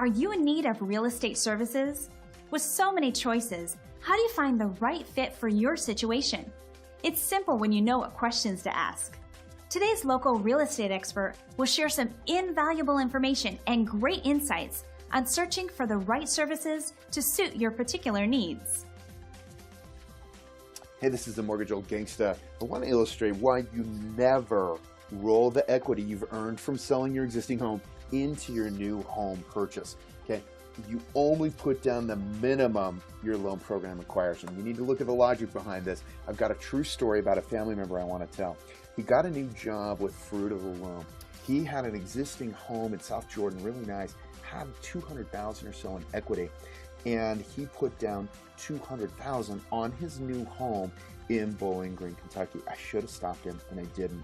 Are you in need of real estate services? With so many choices, how do you find the right fit for your situation? It's simple when you know what questions to ask. Today's local real estate expert will share some invaluable information and great insights on searching for the right services to suit your particular needs. Hey, this is the Mortgage Old Gangsta. I want to illustrate why you never roll the equity you've earned from selling your existing home into your new home purchase. Okay, you only put down the minimum your loan program requires, and you need to look at the logic behind this. I've got a true story about a family member I want to tell. He got a new job with Fruit of the Loom. He had an existing home in South Jordan, really nice, had $200,000 or so in equity, and he put down $200,000 on his new home in Bowling Green, Kentucky. I should have stopped him, and I didn't.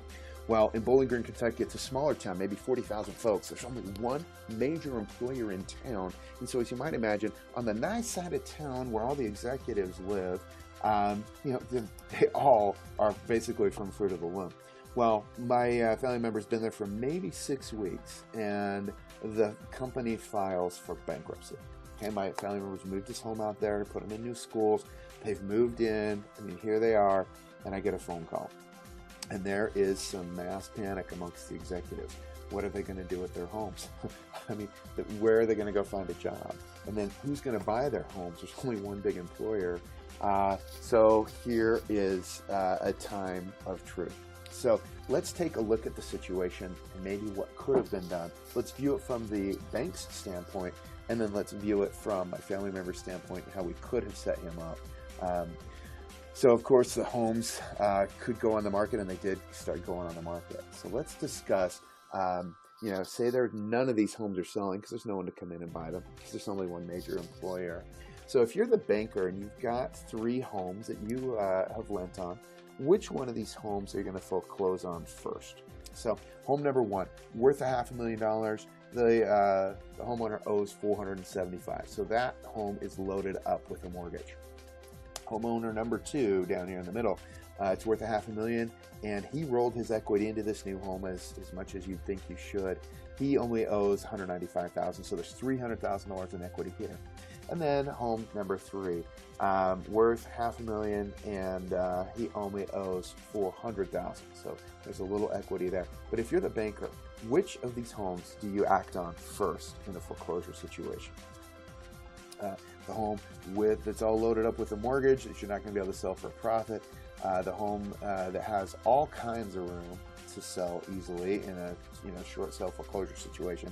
Well, in Bowling Green, Kentucky, it's a smaller town, maybe 40,000 folks. There's only one major employer in town. And so as you might imagine, on the nice side of town where all the executives live, they all are basically from Fruit of the Loom. Well, my family member's been there for maybe 6 weeks, and the company files for bankruptcy. Okay, my family members moved his home out there, put him in new schools. They've moved in. I mean, here they are, and I get a phone call. And there is some mass panic amongst the executives. What are they going to do with their homes? I mean, where are they going to go find a job? And then who's going to buy their homes? There's only one big employer. So here is a time of truth. So let's take a look at the situation and maybe what could have been done. Let's view it from the bank's standpoint, and then let's view it from my family member's standpoint, how we could have set him up. So of course the homes could go on the market, and they did start going on the market. So let's discuss, say none of these homes are selling because there's no one to come in and buy them because there's only one major employer. So if you're the banker and you've got 3 homes that you have lent on, which one of these homes are you going to foreclose on first? So home number 1, worth $500,000. The homeowner owes $475,000. So that home is loaded up with a mortgage. Homeowner number 2 down here in the middle, it's worth $500,000, and he rolled his equity into this new home as much as you think you should. He only owes $195,000, so there's $300,000 in equity here. And then home number 3, worth $500,000, and he only owes $400,000. So there's a little equity there. But if you're the banker, which of these homes do you act on first in a foreclosure situation? The home that's all loaded up with a mortgage that you're not going to be able to sell for a profit. The home that has all kinds of room to sell easily in a short sale foreclosure situation,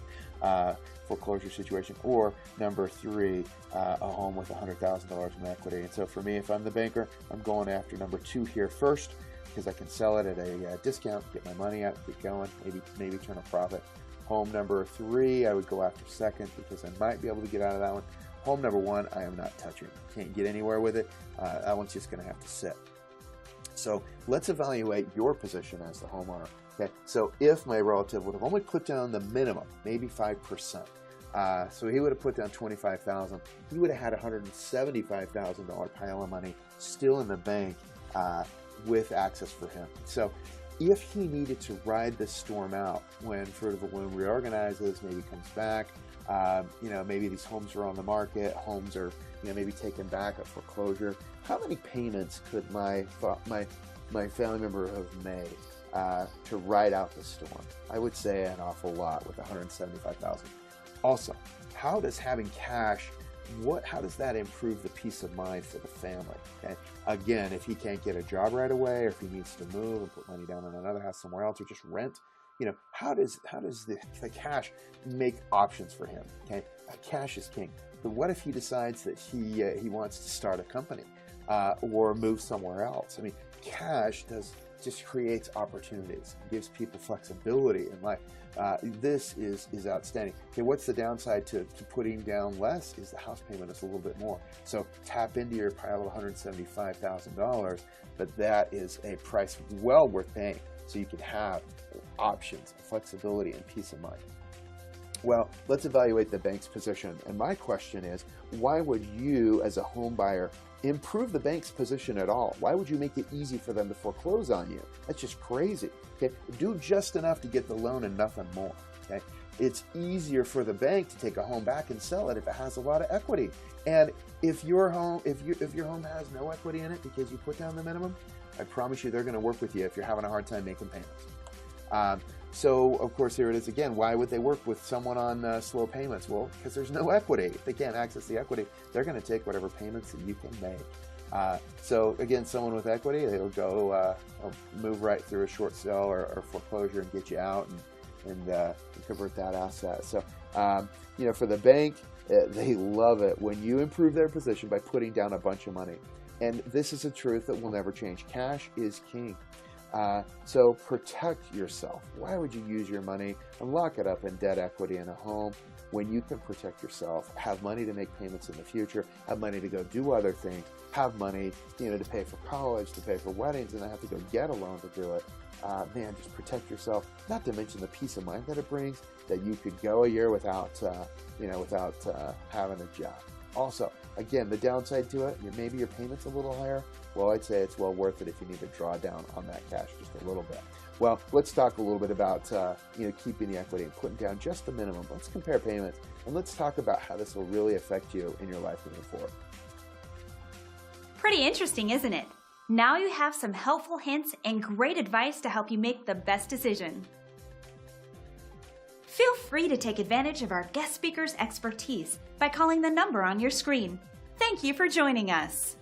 or number 3, a home with $100,000 in equity. And so for me, if I'm the banker, I'm going after number 2 here first, because I can sell it at a discount, get my money out, get going, maybe turn a profit. Home number 3, I would go after second because I might be able to get out of that one. Home number 1, I am not touching. Can't get anywhere with it. That one's just going to have to sit. So let's evaluate your position as the homeowner. Okay, so if my relative would have only put down the minimum, maybe 5%, so he would have put down $25,000, he would have had a $175,000 pile of money still in the bank with access for him. So if he needed to ride this storm out when Fruit of the Loom reorganizes, maybe comes back, maybe these homes are on the market, homes are maybe taken back at foreclosure, how many payments could my family member have made to ride out the storm? I would say an awful lot with $175,000. Also, how does having cash, how does that improve the peace of mind for the family? Okay? Again, if he can't get a job right away, or if he needs to move and put money down on another house somewhere else, or just rent, how does the cash make options for him? Okay, cash is king. But what if he decides that he wants to start a company or move somewhere else? I mean, cash just creates opportunities, gives people flexibility in life. This is outstanding. Okay, what's the downside to putting down less? Is the house payment is a little bit more. So tap into your pile of $175,000, but that is a price well worth paying. So you can have options, flexibility, and peace of mind. Well, let's evaluate the bank's position. And my question is, why would you, as a home buyer, improve the bank's position at all? Why would you make it easy for them to foreclose on you? That's just crazy. Okay, do just enough to get the loan and nothing more. Okay, it's easier for the bank to take a home back and sell it if it has a lot of equity. And if your home has no equity in it because you put down the minimum, I promise you they're going to work with you if you're having a hard time making payments. So of course, here it is again. Why would they work with someone on slow payments? Well, because there's no equity. If they can't access the equity, they're going to take whatever payments that you can make. So again, someone with equity, they'll go move right through a short sale or foreclosure and get you out and convert that asset. So for the bank, they love it when you improve their position by putting down a bunch of money. And this is a truth that will never change. Cash is king. So protect yourself. Why would you use your money and lock it up in debt equity in a home when you can protect yourself, have money to make payments in the future, have money to go do other things, have money to pay for college, to pay for weddings, and not have to go get a loan to do it? Man, just protect yourself. Not to mention the peace of mind that it brings, that you could go a year without having a job. Also, again, the downside to it, maybe your payment's a little higher. Well, I'd say it's well worth it if you need to draw down on that cash just a little bit. Well, let's talk a little bit about keeping the equity and putting down just the minimum. Let's compare payments, and let's talk about how this will really affect you in your life moving forward. Pretty interesting, isn't it? Now you have some helpful hints and great advice to help you make the best decision. Feel free to take advantage of our guest speaker's expertise by calling the number on your screen. Thank you for joining us.